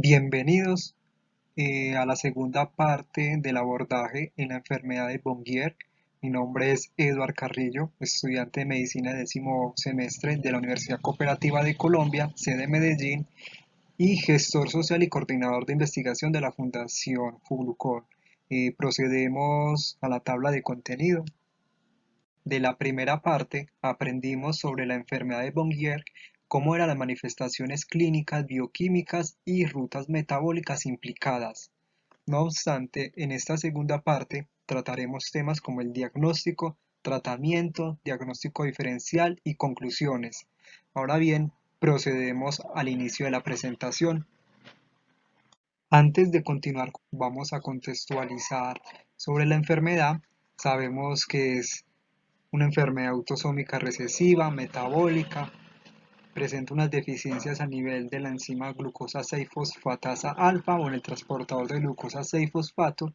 Bienvenidos a la segunda parte del abordaje en la enfermedad de Bongier. Mi nombre es Eduard Carrillo, estudiante de medicina de décimo semestre de la Universidad Cooperativa de Colombia, sede Medellín, y gestor social y coordinador de investigación de la Fundación Fuglucol. Procedemos a la tabla de contenido. De la primera parte aprendimos sobre la enfermedad de Bongier, cómo eran las manifestaciones clínicas, bioquímicas y rutas metabólicas implicadas. No obstante, en esta segunda parte trataremos temas como el diagnóstico, tratamiento, diagnóstico diferencial y conclusiones. Ahora bien, procedemos al inicio de la presentación. Antes de continuar, vamos a contextualizar sobre la enfermedad. Sabemos que es una enfermedad autosómica recesiva, metabólica, presenta unas deficiencias a nivel de la enzima glucosa 6-fosfatasa alfa o en el transportador de glucosa 6-fosfato,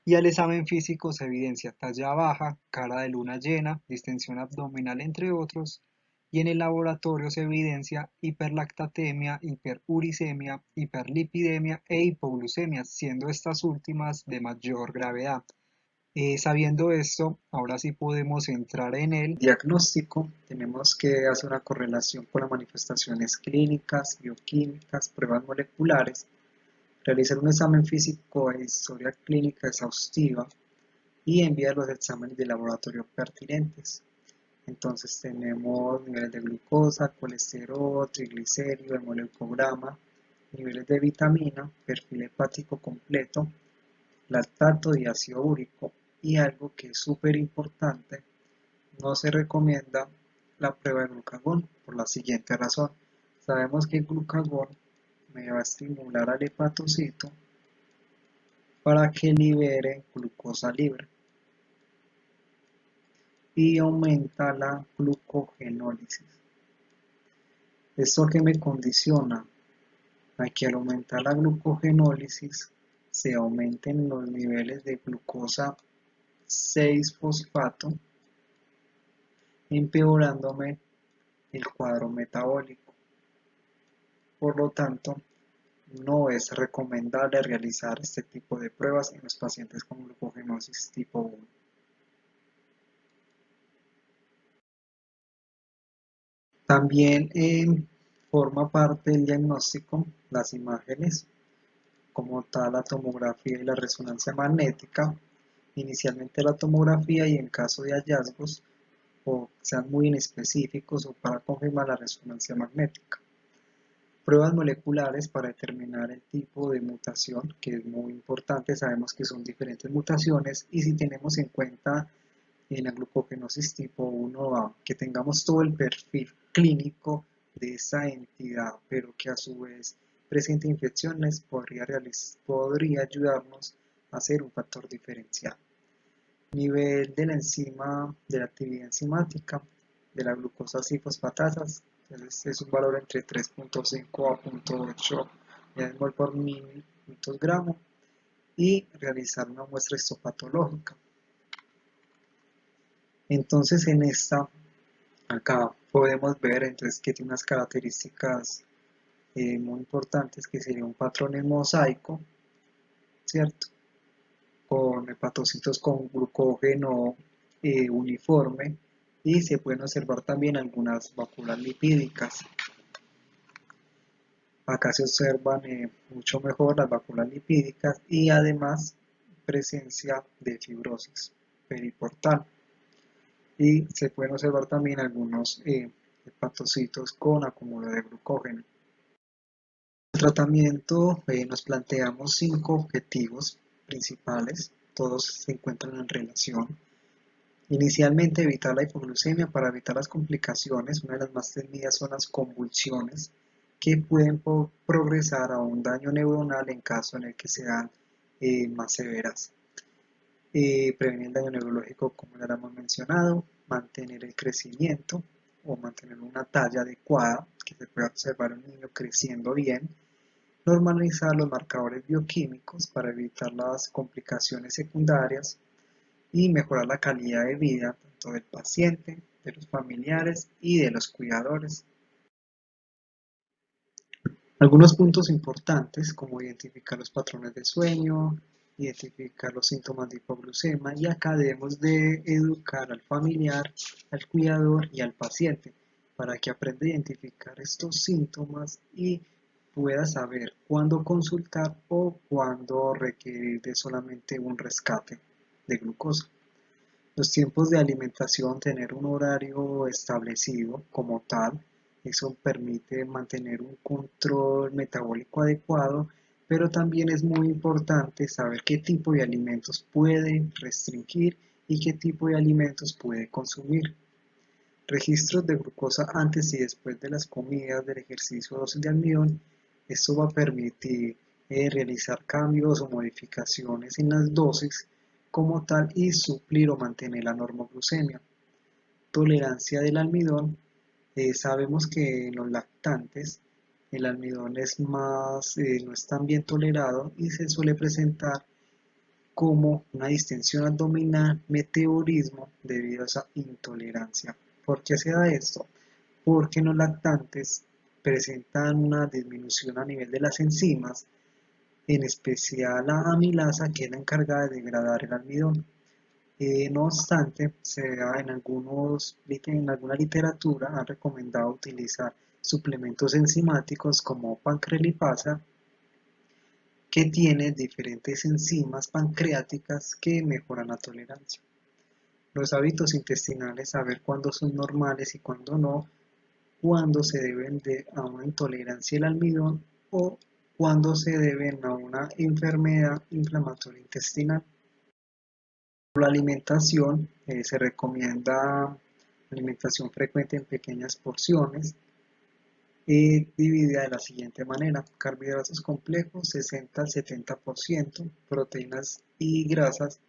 y al examen físico se evidencia talla baja, cara de luna llena, distensión abdominal, entre otros, y en el laboratorio se evidencia hiperlactatemia, hiperuricemia, hiperlipidemia e hipoglucemia, siendo estas últimas de mayor gravedad. Sabiendo esto, ahora sí podemos entrar en el diagnóstico. Tenemos que hacer una correlación con las manifestaciones clínicas, bioquímicas, pruebas moleculares, realizar un examen físico e historia clínica exhaustiva y enviar los exámenes de laboratorio pertinentes. Entonces tenemos niveles de glucosa, colesterol, triglicérido, hemoleucograma, niveles de vitamina, perfil hepático completo, lactato y ácido úrico. Y algo que es súper importante, no se recomienda la prueba de glucagón por la siguiente razón. Sabemos que el glucagón me va a estimular al hepatocito para que libere glucosa libre y aumenta la glucogenólisis. ¿Esto que me condiciona? A que al aumentar la glucogenólisis se aumenten los niveles de glucosa 6-fosfato, empeorándome el cuadro metabólico. Por lo tanto, no es recomendable realizar este tipo de pruebas en los pacientes con glucogenosis tipo 1. También forma parte del diagnóstico las imágenes, como tal la tomografía y la resonancia magnética. Inicialmente la tomografía, y en caso de hallazgos o sean muy inespecíficos, o para confirmar la resonancia magnética. Pruebas moleculares para determinar el tipo de mutación, que es muy importante. Sabemos que son diferentes mutaciones, y si tenemos en cuenta en la glucogenosis tipo 1A que tengamos todo el perfil clínico de esa entidad, pero que a su vez presente infecciones, podría ayudarnos a hacer un factor diferencial. Nivel de la enzima, de la actividad enzimática de la glucosa 6-fosfatasas, es un valor entre 3.5 a 0.8 mol por gramo, y realizar una muestra histopatológica. Entonces acá podemos ver entonces que tiene unas características muy importantes, que sería un patrón en mosaico, ¿cierto? Con hepatocitos con glucógeno uniforme, y se pueden observar también algunas vacuolas lipídicas. Acá se observan mucho mejor las vacuolas lipídicas, y además presencia de fibrosis periportal. Y se pueden observar también algunos hepatocitos con acúmulo de glucógeno. En el tratamiento nos planteamos 5 objetivos principales, todos se encuentran en relación. Inicialmente, evitar la hipoglucemia para evitar las complicaciones. Una de las más temidas son las convulsiones, que pueden progresar a un daño neuronal en caso en el que sean más severas. Prevenir el daño neurológico, como ya lo hemos mencionado. Mantener el crecimiento, o mantener una talla adecuada, que se pueda observar un niño creciendo bien. Normalizar los marcadores bioquímicos para evitar las complicaciones secundarias, y mejorar la calidad de vida tanto del paciente, de los familiares y de los cuidadores. Algunos puntos importantes como identificar los patrones de sueño, identificar los síntomas de hipoglucemia y acá debemos de educar al familiar, al cuidador y al paciente para que aprenda a identificar estos síntomas y pueda saber cuándo consultar o cuándo requerir de solamente un rescate de glucosa. Los tiempos de alimentación, tener un horario establecido como tal, eso permite mantener un control metabólico adecuado, pero también es muy importante saber qué tipo de alimentos puede restringir y qué tipo de alimentos puede consumir. Registros de glucosa antes y después de las comidas, del ejercicio, dosis de almidón. Esto va a permitir realizar cambios o modificaciones en las dosis como tal y suplir o mantener la normoglucemia. Tolerancia del almidón. Sabemos que en los lactantes el almidón no es tan bien tolerado y se suele presentar como una distensión abdominal, meteorismo debido a esa intolerancia. ¿Por qué se da esto? Porque los lactantes presentan una disminución a nivel de las enzimas, en especial la amilasa, que es la encargada de degradar el almidón. No obstante, en alguna literatura han recomendado utilizar suplementos enzimáticos como pancrelipasa, que tiene diferentes enzimas pancreáticas que mejoran la tolerancia. Los hábitos intestinales, saber cuándo son normales y cuándo no, cuándo se deben a una intolerancia al almidón o cuándo se deben a una enfermedad inflamatoria intestinal. Por la alimentación, se recomienda alimentación frecuente en pequeñas porciones, dividida de la siguiente manera: carbohidratos complejos 60 al 70%, proteínas y grasas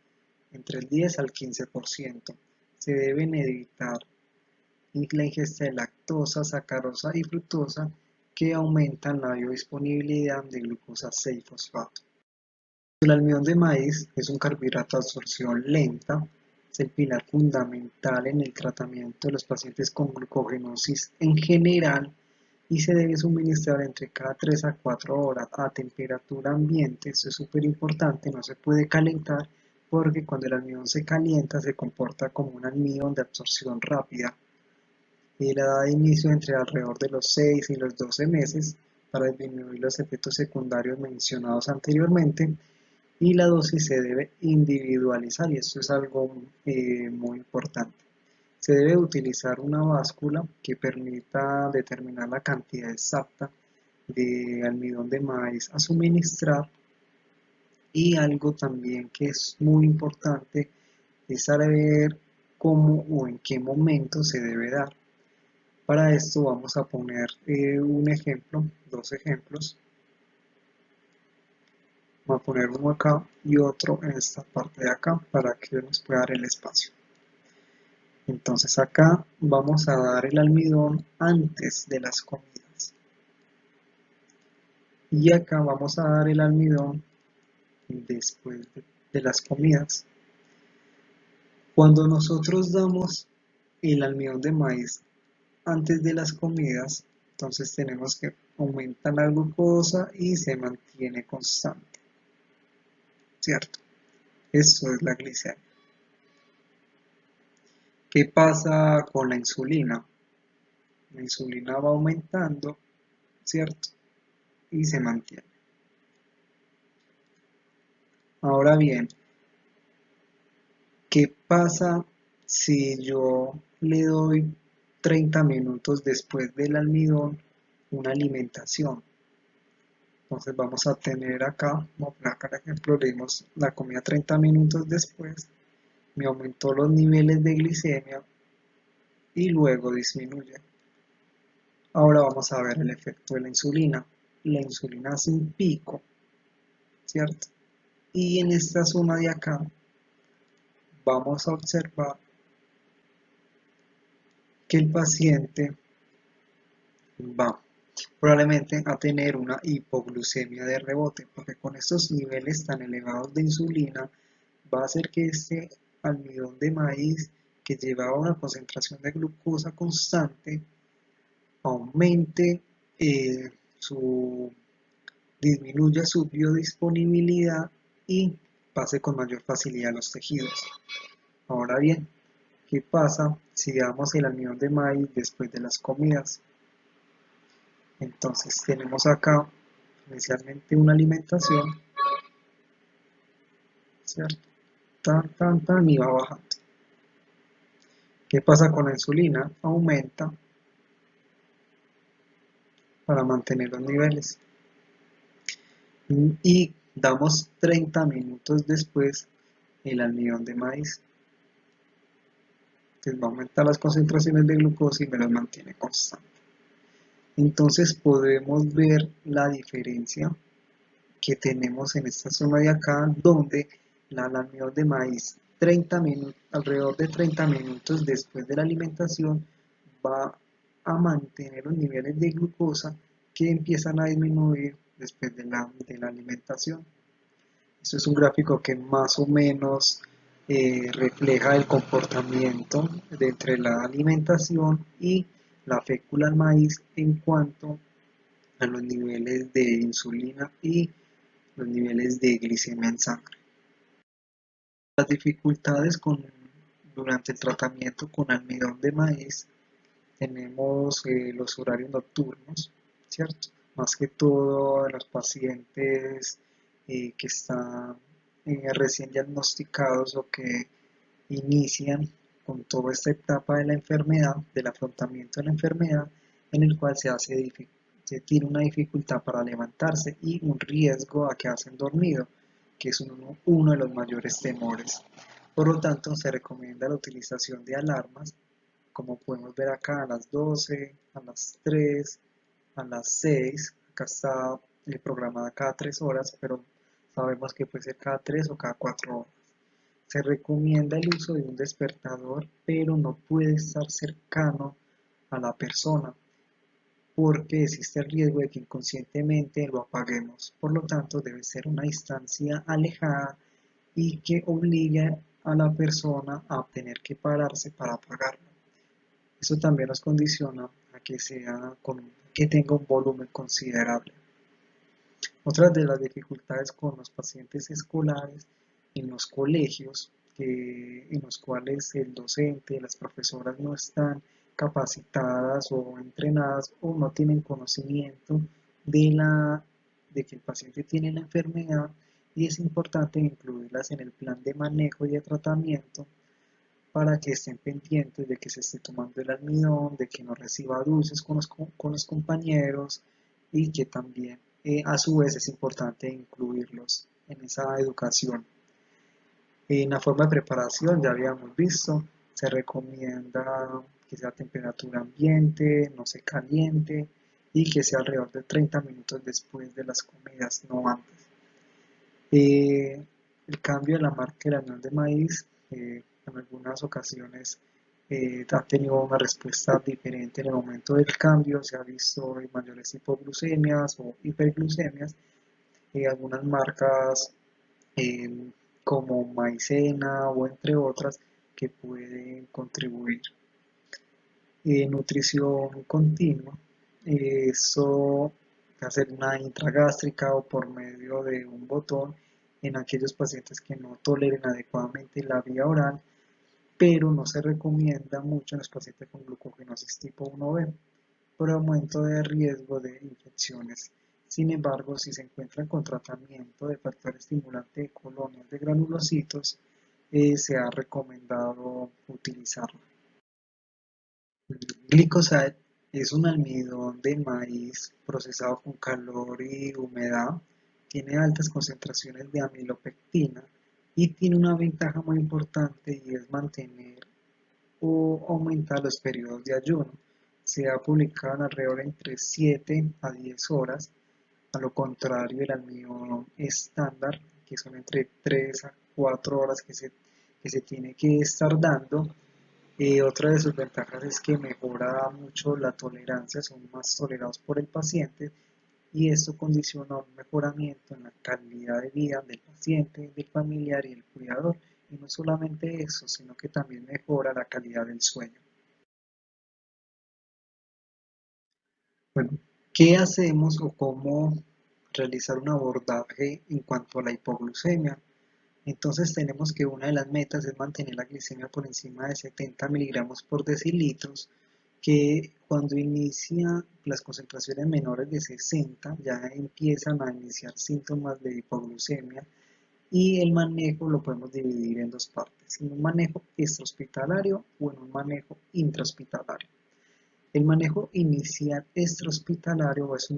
entre el 10 al 15%. Se deben evitar la ingesta de lactosa, sacarosa y fructosa, que aumentan la biodisponibilidad de glucosa 6-fosfato. El almidón de maíz es un carbohidrato de absorción lenta, es el pilar fundamental en el tratamiento de los pacientes con glucogenosis en general y se debe suministrar entre cada 3 a 4 horas a temperatura ambiente. Esto es súper importante, no se puede calentar porque cuando el almidón se calienta se comporta como un almidón de absorción rápida. La edad de inicio entre alrededor de los 6 y los 12 meses para disminuir los efectos secundarios mencionados anteriormente, y la dosis se debe individualizar y esto es algo muy importante. Se debe utilizar una báscula que permita determinar la cantidad exacta de almidón de maíz a suministrar, y algo también que es muy importante es saber cómo o en qué momento se debe dar. Para esto vamos a poner un ejemplo, dos ejemplos. Voy a poner uno acá y otro en esta parte de acá para que nos pueda dar el espacio. Entonces acá vamos a dar el almidón antes de las comidas. Y acá vamos a dar el almidón después de las comidas. Cuando nosotros damos el almidón de maíz antes de las comidas, entonces tenemos que aumentar la glucosa y se mantiene constante, ¿cierto? Eso es la glicemia. ¿Qué pasa con la insulina? La insulina va aumentando, ¿cierto? Y se mantiene. Ahora bien, ¿qué pasa si yo le doy 30 minutos después del almidón una alimentación? Entonces vamos a tener acá, vamos a poner acá el ejemplo, le dimos la comida 30 minutos después, me aumentó los niveles de glicemia y luego disminuye. Ahora vamos a ver el efecto de la insulina. La insulina hace un pico, ¿cierto? Y en esta zona de acá vamos a observar que el paciente va probablemente a tener una hipoglucemia de rebote, porque con estos niveles tan elevados de insulina va a hacer que este almidón de maíz, que llevaba una concentración de glucosa constante, aumente su, disminuya su biodisponibilidad y pase con mayor facilidad a los tejidos. Ahora bien, ¿qué pasa si damos el almidón de maíz después de las comidas? Entonces tenemos acá inicialmente una alimentación, ¿cierto? Tan, y va bajando. ¿Qué pasa con la insulina? Aumenta para mantener los niveles. Y damos 30 minutos después el almidón de maíz. Entonces va a aumentar las concentraciones de glucosa y me las mantiene constantes. Entonces podemos ver la diferencia que tenemos en esta zona de acá, donde el almidón de maíz alrededor de 30 minutos después de la alimentación va a mantener los niveles de glucosa que empiezan a disminuir después de la alimentación. Esto es un gráfico que más o menos refleja el comportamiento de entre la alimentación y la fécula del maíz en cuanto a los niveles de insulina y los niveles de glicemia en sangre. Las dificultades durante el tratamiento con almidón de maíz tenemos los horarios nocturnos, ¿cierto? Más que todo a los pacientes que están recién diagnosticados o que inician con toda esta etapa de la enfermedad, del afrontamiento de la enfermedad, en el cual se tiene una dificultad para levantarse y un riesgo a quedarse dormido, que es uno de los mayores temores. Por lo tanto, se recomienda la utilización de alarmas, como podemos ver acá, a las 12, a las 3, a las 6, acá está programada cada 3 horas, pero sabemos que puede ser cada 3 o cada 4 horas. Se recomienda el uso de un despertador, pero no puede estar cercano a la persona, porque existe el riesgo de que inconscientemente lo apaguemos. Por lo tanto, debe ser una distancia alejada y que obligue a la persona a tener que pararse para apagarlo. Eso también nos condiciona a que tenga un volumen considerable. Otra de las dificultades con los pacientes escolares en los colegios, en los cuales el docente, las profesoras no están capacitadas o entrenadas o no tienen conocimiento de que el paciente tiene la enfermedad, y es importante incluirlas en el plan de manejo y de tratamiento para que estén pendientes de que se esté tomando el almidón, de que no reciba dulces con los compañeros, y que también a su vez es importante incluirlos en esa educación. En la forma de preparación ya habíamos visto, se recomienda que sea a temperatura ambiente, no se caliente y que sea alrededor de 30 minutos después de las comidas, no antes. El cambio de la marca del almidón de maíz en algunas ocasiones ha tenido una respuesta diferente en el momento del cambio. Se ha visto mayores hipoglucemias o hiperglucemias. Algunas marcas como maicena o entre otras que pueden contribuir. Nutrición continua. Eso hacer una intragástrica o por medio de un botón en aquellos pacientes que no toleren adecuadamente la vía oral, pero no se recomienda mucho en los pacientes con glucogenosis tipo 1B por aumento de riesgo de infecciones. Sin embargo, si se encuentran con tratamiento de factor estimulante de colonias de granulocitos, se ha recomendado utilizarlo. Glicoside es un almidón de maíz procesado con calor y humedad, tiene altas concentraciones de amilopectina y tiene una ventaja muy importante, y es mantener o aumentar los periodos de ayuno. Se ha publicado en alrededor entre 7 a 10 horas, a lo contrario del almidón estándar, que son entre 3 a 4 horas que se tiene que estar dando. Otra de sus ventajas es que mejora mucho la tolerancia, son más tolerados por el paciente, y esto condiciona un mejoramiento en la calidad de vida del paciente, del familiar y del cuidador. Y no solamente eso, sino que también mejora la calidad del sueño. Bueno, ¿Qué hacemos o cómo realizar un abordaje en cuanto a la hipoglucemia? Entonces tenemos que una de las metas es mantener la glicemia por encima de 70 miligramos por decilitros, que cuando inicia las concentraciones menores de 60 ya empiezan a iniciar síntomas de hipoglucemia, y el manejo lo podemos dividir en dos partes, en un manejo extrahospitalario o en un manejo intrahospitalario. El manejo inicial extrahospitalario es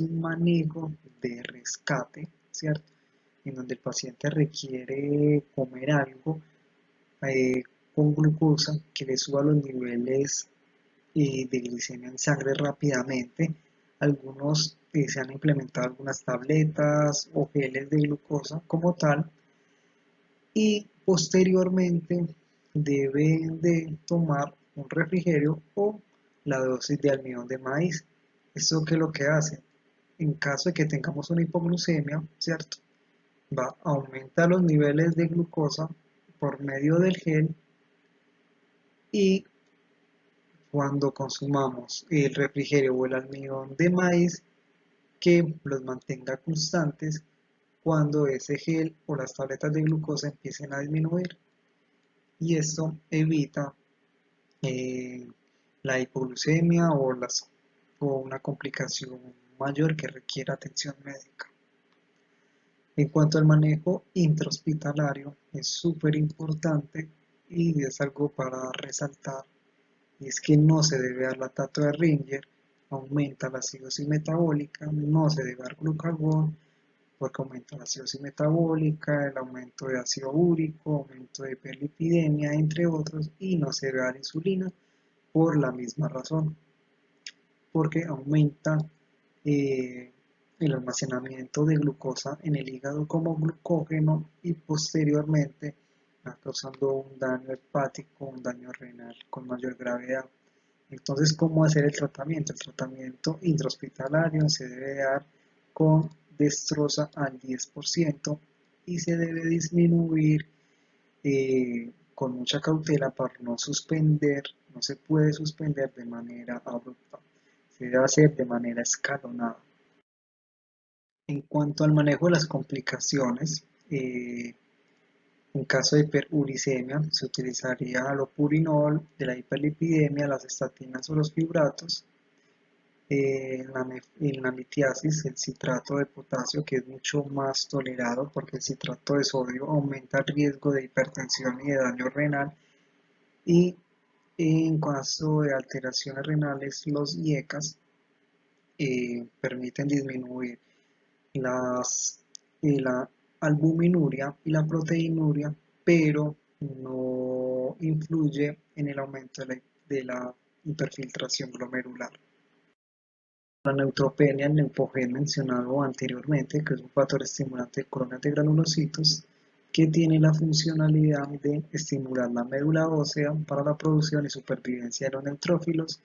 un manejo de rescate, ¿cierto? En donde el paciente requiere comer algo eh, con glucosa que le suba los niveles de glicemia en sangre rápidamente. Algunos se han implementado algunas tabletas o geles de glucosa como tal, y posteriormente deben de tomar un refrigerio o la dosis de almidón de maíz. ¿Esto qué es lo que hace? En caso de que tengamos una hipoglucemia, ¿cierto? Va a aumentar los niveles de glucosa por medio del gel, y cuando consumamos el refrigerio o el almidón de maíz, que los mantenga constantes cuando ese gel o las tabletas de glucosa empiecen a disminuir, y esto evita eh, la hipoglucemia o una complicación mayor que requiera atención médica. En cuanto al manejo intrahospitalario, es súper importante y es algo para resaltar, y es que no se debe dar lactato de Ringer, aumenta la acidosis metabólica. No se debe dar glucagón porque aumenta la acidosis metabólica, el aumento de ácido úrico, aumento de hiperlipidemia, entre otros, y no se debe dar insulina por la misma razón, porque aumenta eh, el almacenamiento de glucosa en el hígado como glucógeno, y posteriormente va causando un daño hepático, un daño renal con mayor gravedad. Entonces, ¿cómo hacer el tratamiento? El tratamiento intrahospitalario se debe dar con destroza al 10%, y se debe disminuir con mucha cautela para no suspender. No se puede suspender de manera abrupta, se debe hacer de manera escalonada. En cuanto al manejo de las complicaciones, en caso de hiperuricemia se utilizaría alopurinol, de la hiperlipidemia, las estatinas o los fibratos. En la litiasis, el citrato de potasio, que es mucho más tolerado porque el citrato de sodio aumenta el riesgo de hipertensión y de daño renal. Y en caso de alteraciones renales, los IECAS permiten disminuir la albuminuria y la proteinuria, pero no influye en el aumento de la hiperfiltración glomerular. La neutropenia, el neupogen mencionado anteriormente, que es un factor estimulante de colonias de granulocitos, que tiene la funcionalidad de estimular la médula ósea para la producción y supervivencia de los neutrófilos,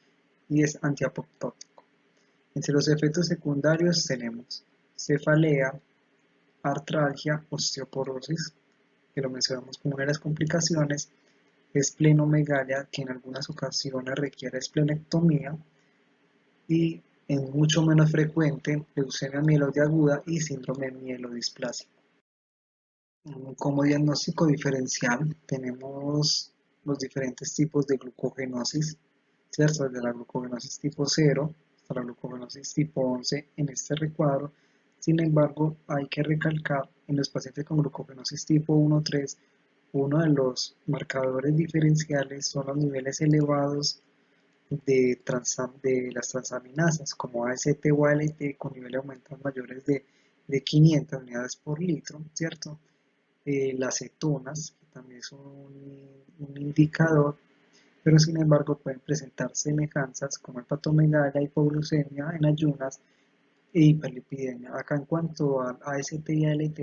y es antiapoptótico. Entre los efectos secundarios tenemos cefalea, artralgia, osteoporosis, que lo mencionamos como una de las complicaciones, esplenomegalia, que en algunas ocasiones requiere esplenectomía, y es mucho menos frecuente leucemia mieloide aguda y síndrome mielodisplasico. Como diagnóstico diferencial tenemos los diferentes tipos de glucogenosis, ¿cierto? Desde la glucogenosis tipo 0 hasta la glucogenosis tipo 11 en este recuadro. Sin embargo, hay que recalcar en los pacientes con glucogenosis tipo 1-3, uno de los marcadores diferenciales son los niveles elevados de las transaminasas como AST o ALT, con niveles aumentados mayores de 500 unidades por litro, ¿cierto? Las cetonas, que también es un indicador, pero sin embargo pueden presentar semejanzas como hepatomegalia, hipoglucemia en ayunas e hiperlipidemia. Acá en cuanto a AST y ALT,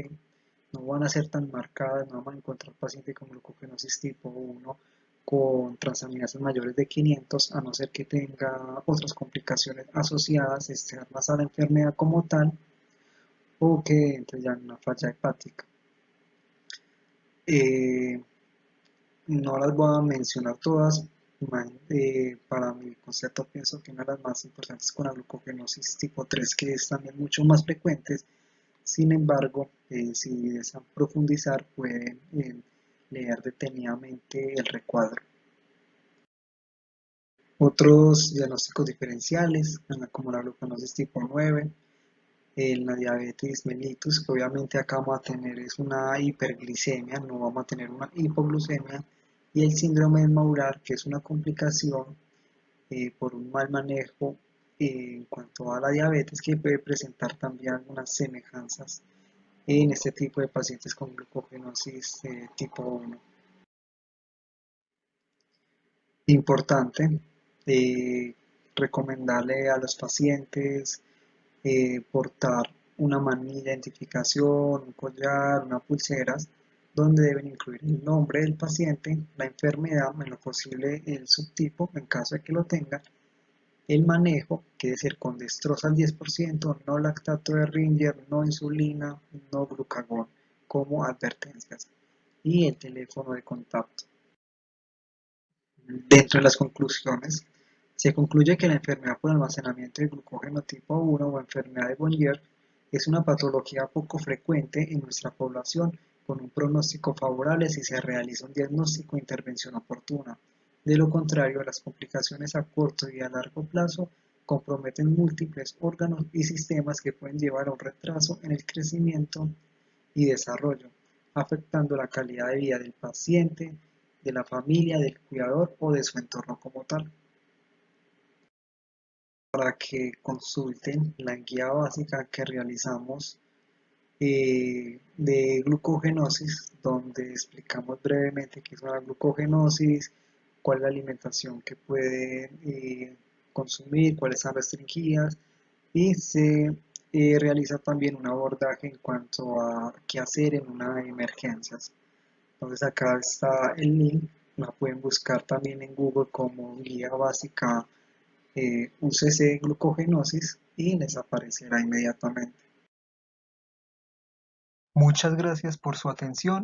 no van a ser tan marcadas, no vamos a encontrar pacientes con glucogenosis tipo 1 con transaminasas mayores de 500, a no ser que tenga otras complicaciones asociadas externas a la enfermedad como tal, o que entre ya en una falla hepática. No las voy a mencionar todas, Para mi concepto pienso que una de las más importantes con la glucogenosis tipo 3, que es también mucho más frecuente. Sin embargo, si desean profundizar, pueden leer detenidamente el recuadro. Otros diagnósticos diferenciales, como la glucogenosis tipo 9, la diabetes mellitus, que obviamente acá vamos a tener es una hiperglicemia, no vamos a tener una hipoglucemia, y el síndrome de Maurar, que es una complicación por un mal manejo en cuanto a la diabetes, que puede presentar también algunas semejanzas en este tipo de pacientes con glucogenosis tipo 1. Importante recomendarle a los pacientes portar una manilla de identificación, un collar, una pulseras, donde deben incluir el nombre del paciente, la enfermedad, en lo posible el subtipo, en caso de que lo tengan, el manejo, que debe ser con destroza al 10%, no lactato de Ringer, no insulina, no glucagón, como advertencias, y el teléfono de contacto. Dentro de las conclusiones, se concluye que la enfermedad por almacenamiento de glucógeno tipo 1 o enfermedad de Bonnier es una patología poco frecuente en nuestra población, con un pronóstico favorable si se realiza un diagnóstico e intervención oportuna. De lo contrario, las complicaciones a corto y a largo plazo comprometen múltiples órganos y sistemas que pueden llevar a un retraso en el crecimiento y desarrollo, afectando la calidad de vida del paciente, de la familia, del cuidador o de su entorno como tal. Para que consulten la guía básica que realizamos de glucogenosis, donde explicamos brevemente qué es una glucogenosis, cuál es la alimentación que pueden consumir, cuáles están restringidas, y se realiza también un abordaje en cuanto a qué hacer en una emergencia. Entonces acá está el link, la pueden buscar también en Google como guía básica UCC glucogenosis y les aparecerá inmediatamente. Muchas gracias por su atención